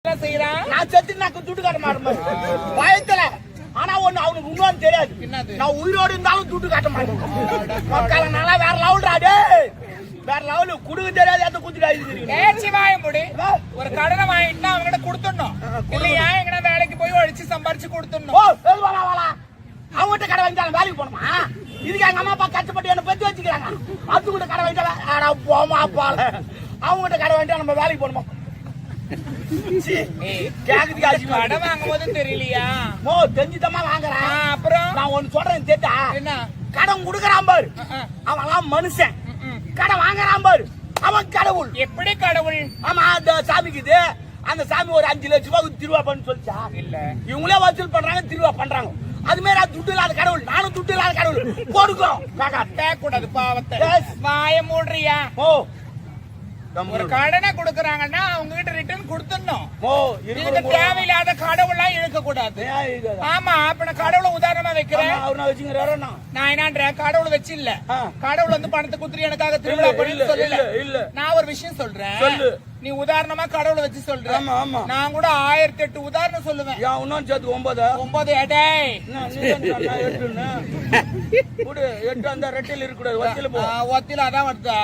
நான் செத்து நான் துட்டு காட்ட மாட்டேன் பயத்துல. ஆனா ஒண்ணு அவனுக்கு இன்னொன்னு தெரியாது, நான் உயிரோடு இருந்தாலும் துட்டு காட்ட மாட்டேன். மக்களை நல்லா வேற லெவல்டா, டேய் வேற லெவலு. குடுக்க தெரியாது அந்த குத்துட்டு வாய முடி. ஒரு கடனை வாங்கிட்டு அவங்க கிட்ட கொடுத்துடணும் இல்லையா? எங்கன்னா வேலைக்கு போய் ஒழிச்சு சம்பாரிச்சு கொடுத்துடணும். அவங்ககிட்ட கடை வாங்கிட்டாலும் வேலைக்கு போனோமா? இதுக்கு எங்க அம்மா அப்பா கஷ்டப்பட்டு என்ன பத்தி வச்சுக்கிறாங்க. அது கூட கடை வாங்கிட்டாலும் ஆனா போமா அப்பால அவங்ககிட்ட கடை வாங்கிட்டா நம்ம வேலைக்கு போனோமா? கடன் வாங்கும் போது தெரியலையா? தெரிஞ்சுதமா வாங்குறேன். அப்புறம் நான் ஒண்ணு சொல்றேன் கேட்டா, என்ன கடன் குடுக்கறான் பாரு அவன் மனுஷன், கடன் வாங்குறான் பாரு அவன் கடவுள். எப்படி கடவுள்? ஆமா, அந்த சாமிக்கு இது அந்த சாமி ஒரு 5 லட்சம் ரூபாய் திருவா பண்ணு சொல்லிச்சா? இல்ல, இவங்களே வசூல் பண்றாங்க, திருவா பண்றாங்க. அது மாதிரி அது துட்டு இல்லாத கடவுள், நானும் துட்டு இல்லாத கடவுள். கொடுக்கும் கூடாது பாவத்தை. வாய மூடுறியா? ஒரு கடனை கொடுக்கறாங்கன்னா அவங்க கிட்ட ரிட்டர்ன் கொடுத்துடணும். இதுக்கு தேவையில்லாத கடவுள்லாம் இழுக்க கூடாது. ஆமா, அப்ப நான் கடவுளை உதாரணமா வைக்கிறேன். நான் என்ன கடவுளை வச்சு இல்ல, கடவுள் வந்து பணத்தை குத்துரு எனக்காக திருவிழா பண்ணு சொல்லல. நான் ஒரு விஷயம் சொல்றேன், நீ உதாரணமா கடவுளை வச்சு சொல்ற. நான் கூட 1008 உதாரணம் சொல்லுவேன். 9 எடை ஒத்தில அதான் வருதா?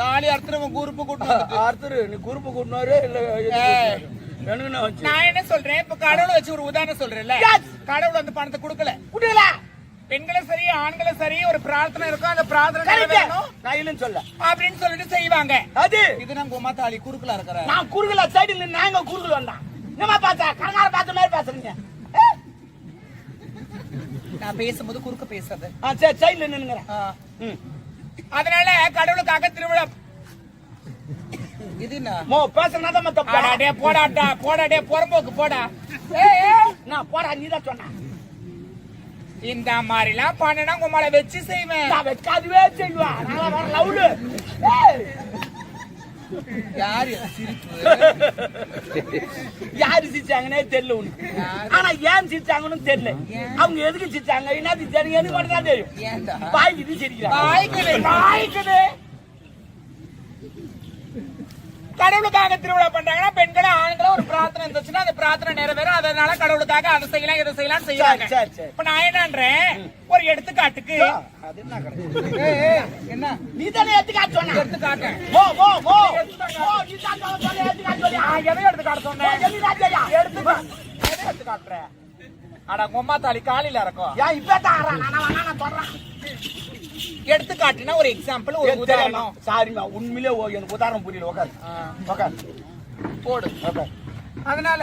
தாலி அர்த்தம் குரூப்பு கூட்டு நீ குரூப்பு கூட்டினாரு இல்ல? நான் என்ன சொல்றேன், இப்ப கடவுளை வச்சு ஒரு உதாரணம் சொல்றேன்ல, கடவுள் அந்த பணத்தை கொடுக்கல. பெண்களும் சரி ஆண்களும் சரி ஒரு பிரார்த்தனை இருக்கும், அந்த பிரார்த்தனை சொல்ல அப்படின்னு சொல்லிட்டு செய்வாங்க. அது இது நான் உமா தாலி குறுக்கலா இருக்கிற. நான் குறுக்கல சைடுல நாங்க குறுக்கல வந்தான். என்னமா பார்த்தா கணக்கார பார்த்த மாதிரி பேசுறீங்க? நான் பேசும்போது குறுக்க பேசுறது. சரி சைடுல நின்னுங்கறேன். அதனால கடவுளுக்காக திருவிழா இது என்ன பேசுறதா தான் தப்பு. டே போடாடா போடாடே புறம்போக்கு போடா. நான் போடா, நீதான் சொன்ன. இந்த மாதிரி எல்லாம் பண்ணனா உங்களை வச்சு செய்வேன். வைக்காதுவே செய்வேன். யாரு சிரிச்சாங்கன்னே தெரியல உனக்கு. ஆனா ஏன் சிரிச்சாங்கன்னு தெரியல. அவங்க எதுக்கு சிரிச்சாங்க, என்ன சிரிச்சாங்க எனக்கு மட்டும் தான் தெரியும். பாய்க்கு இது சிரிக்கிறாங்க. கடவுளுக்காக திருவிழா பண்றாங்கன்னா பெண்களும் ஆண்களும் ஒரு பிரார்த்தனை இருந்துச்சுன்னா அந்த பிரார்த்தனை நிறைவேறும். அதனால கடவுளுக்காக அதை செய்யலாம் இதை செய்யலாம் செய்யறாங்க. இப்ப நான் என்னன்றேன், ஒரு எடுத்துக்காட்டுக்கு என்ன நீ தானே எடுத்துக்காட்டு சொன்ன? எடுத்துக்காட்டேன். எடுத்துக்காட்ட சொன்னேன். எடுத்துக்காட்டுற ஆனா உம்மா தாலி காலையில இருக்கும். எடுத்துக்காட்டுனா ஒரு எக்ஸாம்பிள், ஒரு உதாரணம். சாரிமா, உண்மையிலே எனக்கு உதாரணம் புரியல. உட்கார் போடு. அதனால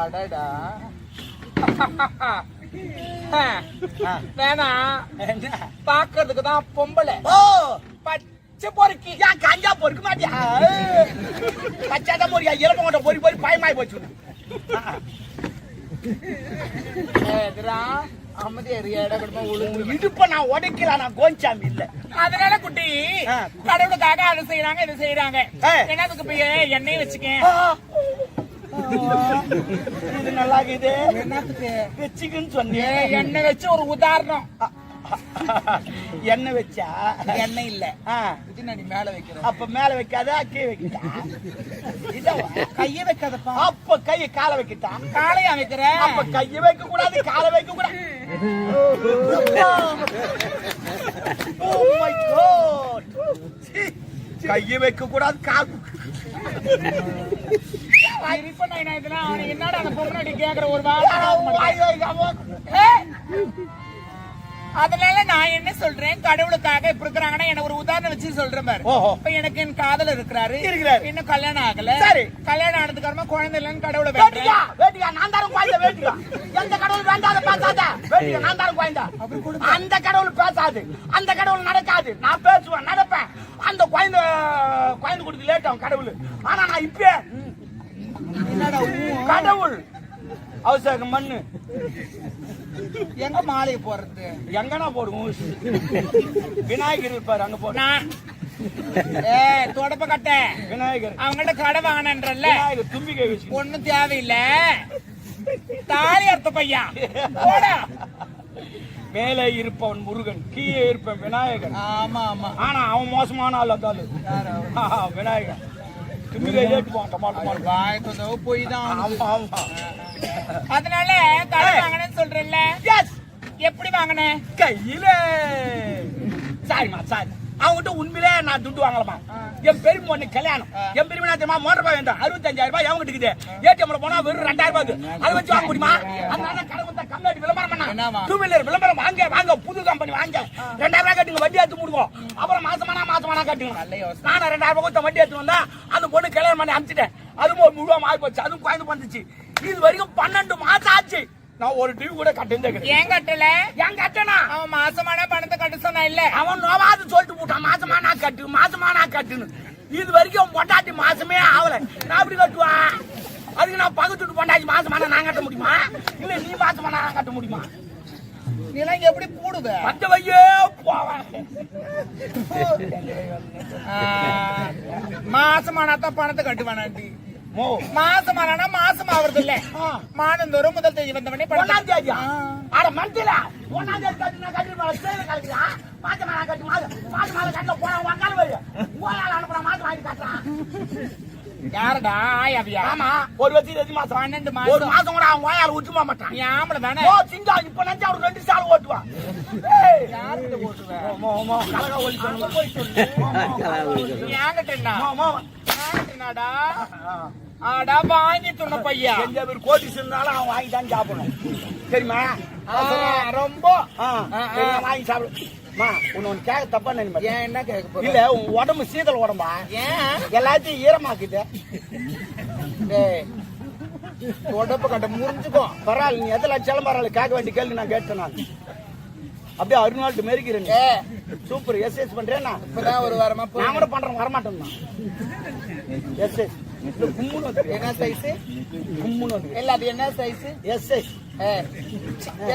அடடா வேணா பாக்குறதுக்கு தான் பொம்பளை. பச்சை பொறுக்கி கஞ்சா பொறுக்க மாட்டியா? பச்சாதான் பொறியா இறப்ப கொண்ட பொறி பொறி பயமாய் போச்சு. இடுப்ப நான் உடைக்கல, நான் கோஞ்சாமி இல்ல. அதனால குட்டி கடவுளுக்காக அதை செய்யறாங்க இதை செய்யறாங்க. என்னதுக்கு போய் எண்ணெய் வச்சுக்கேன். இது நல்லா இருக்குது. என்னத்துக்கு வச்சுக்குன்னு சொன்னேன். எண்ணெய் வச்சு ஒரு உதாரணம். எண்ணெய் வச்சா எண்ணெய் இல்ல, மேல வைக்கிறேன். அப்ப மேல வைக்காத, கீழே வைக்கிட்டா. கைய வைக்காதப்பா. அப்ப கைய கால வைக்கிட்டா. காலையா வைக்கிறேன். அப்ப கைய வைக்க கூடாது, கால வைக்க கூடாது. கைய வைக்க கூடாது, கால் என்னடா அந்த பொண்ணாடி கேக்குற ஒரு வார்த்தை. அதனால நான் என்ன சொல்றேன், கடவுளுக்காக இப்ப இருக்கிறாங்கன்னா என்ன ஒரு உதாரணம் வச்சு சொல்றேன் பாரு. இப்ப எனக்கு என் காதல இருக்கிறாரு, இன்னும் கல்யாணம் ஆகல. கல்யாணம் ஆனதுக்கு அப்புறமா குழந்தை இல்லைன்னு கடவுளை வேண்டியா. நான் தாரும் குழந்தை வேண்டியா. எந்த கடவுள் வேண்டாத பேசாத வேண்டியா. நான் தாரும் குழந்தை. அந்த கடவுள் பேசாது, அந்த கடவுள் நடக்காது. நான் பேசுவேன், நடப்பேன். அந்த குழந்தை கொடுத்து லேட் ஆகும் கடவுள். ஆனா நான் இப்ப கடவுள் அவசரம் மண்ணு எங்க மாலையை போறது எங்கன்னா போடுவோம். விநாயகர் இருப்பாரு, அங்க போடு. தொடப்ப கட்ட விநாயகர் அவங்கள்ட்ட கடை வாங்கினன்றல்ல, தும்பிக்கை ஒண்ணும் தேவையில்லை. தாலி அர்த்த பையா போட. மேலே இருப்பவன் முருகன், கீழே இருப்பவன் விநாயகர். ஆமா ஆமா. ஆனா அவன் மோசமான ஆள். அதாலும் விநாயகர் திமிரை ஏட்டுவான் டமாட்டோ வாய்க்கு போய் தான். ஆமா ஆமா அதனால கடன் வாங்கினேன்னு சொல்றேன்ல, எஸ் எப்படி வாங்கினேன்? கையில சாரிம்மா சாரி அவங்ககிட்ட உண்மையிலே நான் துட்டு வாங்கலாமா? என் பெருமை ஒண்ணு கல்யாணம். என் பெருமை நான் தெரியுமா, மோட்டர் ரூபாய் வேண்டாம் 65,000 அவங்க இருக்குது. ஏடிஎம்ல போனா வெறும் 2,000 ரூபாய்க்கு அதை வச்சு வாங்க முடியுமா? அதனால கடை வந்தா கம்மியாட்டி விளம்பரம் பண்ணா டூ வீலர் விளம்பரம் வாங்க புது கம்பெனி வாங்க 2,000 ரூபாய் கட்டுங்க, வட்டி எடுத்து முடிவோம். அப்புறம் மாசமானா கட்டுங்க. நானும் 2,000 ரூபாய் கொடுத்த வட்டி எடுத்து வந்தா அந்த பொண்ணு கல்யாணம் பண்ணி அனுப்பிச்சிட்டேன். அதுவும் ஒரு முழுவா மாறி போச்சு. அதுவும் குழந்தை வந்துச்சு. இது வரைக்கும் 12 மாசம் ஆச்சு. நான் ஒரு டிவி கூட கட்டுந்தேன். ஏன் கட்டல? ஏன் கட்டனா? அவன் மாசமான பணத்தை கட்ட சொன்னா இல்ல, அவன் நோவாது சொல்லிட்டு போட்டான் மாசமானா கட்டுன்னு. இது வரைக்கும் பொண்டாட்டி மாசமே ஆகல. நான் எப்படி கட்டுவான்? அதுக்கு நான் பகுத்துட்டு பொண்டாட்டி மாசமானா நான் கட்ட முடியுமா? இல்ல நீ மாசமானா நான் கட்ட முடியுமா? நீ எல்லாம் எப்படி கூடுவ? பத்து வையே போவேன். மாசமானா தான் பணத்தை கட்டுவானாண்டி. மாசமானா மாசம் ஆவறது இல்ல, மாதந்தோறும் முதல் தேதி வந்த உடனே 1ஆம் தேதி. அட மந்தில 1ஆம் தேதி கட்டினா கட்டிடுவாங்க. சேல கட்டியா மாசமானா கட்டி மாசமானா கட்டல போனா வாங்கால வை. போயால அனுப்புற மாசம் வாங்கி கட்டறான். யாரடா ஆயாவியா? ஆமா ஒரு வருஷம் 2 மாசம் 12 மாசம். ஒரு மாசம் கூட அவன் வாயால ஊத்துமா மாட்டான். நீ ஆம்பள தானே? ஓ சிங்கா இப்ப நஞ்சா ஒரு 2 சால் ஓட்டுவான். யார்கிட்ட ஓட்டுவ? மோ கலகா ஓடி போய் சொல்லு. நீ ஆங்கட்டேன்னா மோ ஆங்கட்டேனாடா? ஆடா வாங்கி துண்ண பையா. எந்த பேர் கோடி சொன்னாலும் அவன் வாங்கி தான் சாப்பிடணும். சரிம்மா? ரொம்ப வாங்கி சாப்பிடு. உன்ன கேட்க தப்பா நினைப்பா? ஏன் என்ன கேட்க போற? இல்ல உன் உடம்பு சீதல் உடம்பா? ஏன் எல்லாத்தையும் ஈரமாக்குது. உடம்பு கட்ட முறிஞ்சுக்கோ. பரவாயில்ல, நீ எதுல லட்சம் பரவாயில்ல. கேட்க வேண்டிய கேள்வி நான் கேட்டேன். நான் அப்படியே அருணாள்ட்டு மெருக்கிறேன். சூப்பர். எஸ்எஸ் பண்றேன். நான் இப்பதான் ஒரு வாரமா நான் கூட பண்றேன். வரமாட்டேன் தான். எஸ்எஸ் என்ன சைஸ்? இல்ல அது என்ன size? SS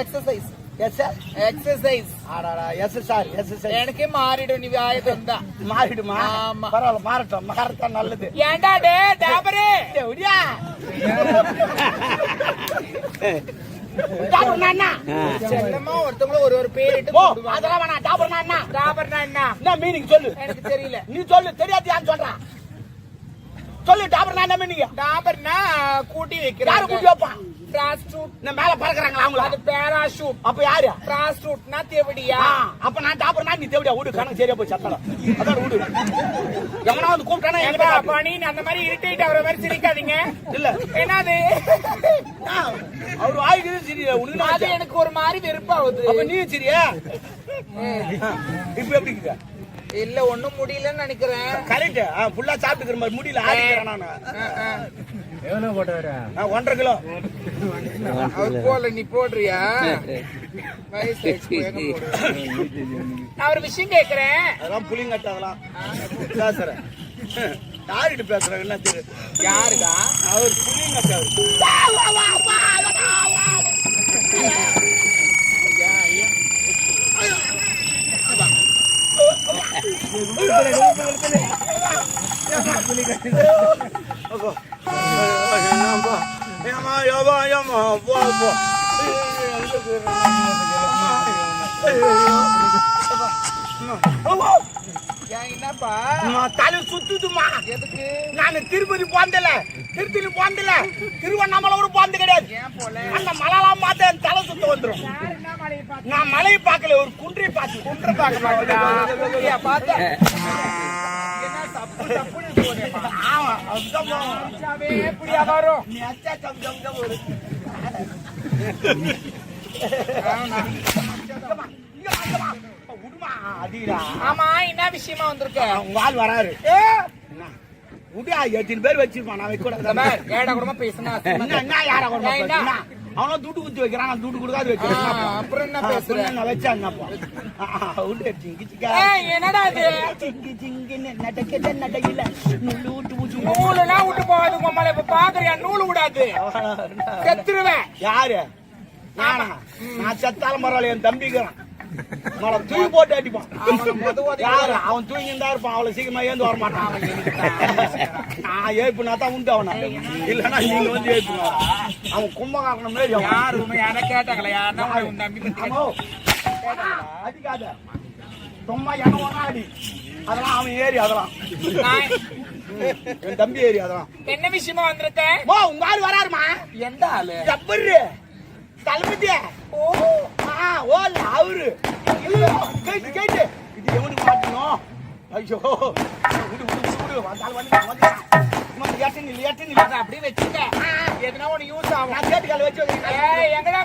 exercise exercise. SSR SSI. எனக்கே மாறிடும். நீ வாயது வந்தா மாறிடுமா? பரவாயில்ல, மாறட்டும். மாறத்தான் நல்லது. ஏண்டா டே டாபரே எப்படியா செல்லமா ஒருத்தவங்களும் ஒரு பேரிட்டு அதெல்லாம் வேணாம். டாபர்னா என்ன? டாபர்னா என்ன மீனிங் சொல்லு. எனக்கு தெரியல. நீ சொல்லு. தெரியாது யான்னு சொல்றான். சொல்லு. டாபர்னா என்ன மீனிங்? டாபர்னா கூட்டி யாரு வைக்கிறாங்க. கூட்டி வைப்பான்? பிராஸ்டியூட். இந்த மேல பறக்குறாங்களா அவங்கள? அது பேராஷூட். அப்ப யாரு? பிராஸ்டியூட்னா தேவடியா. அப்ப நான் டாபர்னா நீ தேவடியா? விடு, கணக்கு சரியா போய் சத்தலாம். அதான் விடு. எவனா வந்து கூப்பிட்டானா என்கிட்ட பண்ணி அந்த மாதிரி இரிட்டேட் ஆகுற மாதிரி சிரிக்காதீங்க. இல்ல என்னது அவரு வாய்க்கு சரியா? உனக்கு அது எனக்கு ஒரு மாதிரி வெறுப்பாகுது. அப்ப நீ சரியா? இப்ப எப்படி இருக்க? இல்ல ஒண்ணும் முடியலன்னு நினைக்கிறேன். கரெக்ட். ஃபுல்லா சாப்பிட்டுக்கிற மாதிரி முடியல. ஆடிக்கிறேன் நானு. எவ்வளவு போட்டு வர? 1.5 கிலோ. அவர் போல நீ போடுறியா? அவர் விஷயம் கேக்குறேன். அதெல்லாம் புளிங்கட்டாங்களாம் பேசுறேன். யாருகிட்ட பேசுறாங்க என்ன தெரியும்? யாருடா அவர்? புளிங்கட்டாரு. என்னப்பா தலை சுத்துதுமா? எதுக்கு? நான் திருப்பதி போந்தல, திருத்தணி போந்தல, திருவண்ணாமலை கூட போந்து கிடையாது. ஏன் போல? அந்த மலைலாம் பார்த்து என் தலை சுத்த வந்துடும். நான் மலையை பார்க்கல, ஒரு குன்றை பார்த்து. குன்று பார்க்க மாட்டேடா. பார்த்தா என்ன தப்பு தப்புன்னு போறேமா? ஆமா அதுதான் எப்படியா வரும்? நீ அச்சா சம் சம் சம் ஒரு விடுமா அதிகா. ஆமா என்ன விஷயமா வந்திருக்க? உங்க ஆள் வராரு. விடியா 18 பேர் வச்சிருப்பான். நான் வைக்க கூடாது. ஏடா கூடமா பேசுனா என்ன யாரா கூட அவன துட்டு குத்தி வைக்கிறான். நான் துட்டு கொடுக்காது வைக்கிறேன். அப்புறம் என்ன பேசுறேன்? நான் வச்சேன். என்னடா இது? சிங்கி சிங்கின்னு நடக்க நடையில நூலு விட்டு பூச்சி நூலுலாம் விட்டு போகாது. உங்களை இப்ப பாக்குறியா? நூலு விடாது, செத்துருவேன். யாரு? நானா? நான் செத்தாலும் பரவாயில்ல. என் தம்பிக்கிறான். தூக்கி போட்டு அடிப்பான். யாரு? அவன் தூங்கிட்டு தான் இருப்பான். அவ்வளவு சீக்கிரமா ஏந்து வர மாட்டான். நான் ஏப்புனா தான் உண்டு அவனை. இல்லன்னா நீங்க வந்து ஏப்புனா அவன் கும்பகாரணம் மாதிரி. யாரை கேட்டாங்களா? யாருன்னா உன் தம்பி அடிக்காத சும்மா என்ன அடி. அதெல்லாம் அவன் ஏறி அதெல்லாம் என் தம்பி ஏரியா அதான். என்ன விஷயமா வந்திருக்க? ஓ உங்க ஆள் வராருமா? எந்த ஆளு? ஜப்பரு தளபதி. ஓ ஓல அவரு. கேட்டு கேட்டு இது எவனுக்கு மாட்டணும்? ஐயோ விடு விடு விடு வந்தால் வந்து அப்படியே வச்சுக்க. எதுனா ஒண்ணு யூஸ் ஆகும். நான் கேட்டு கால வச்சு எங்கடா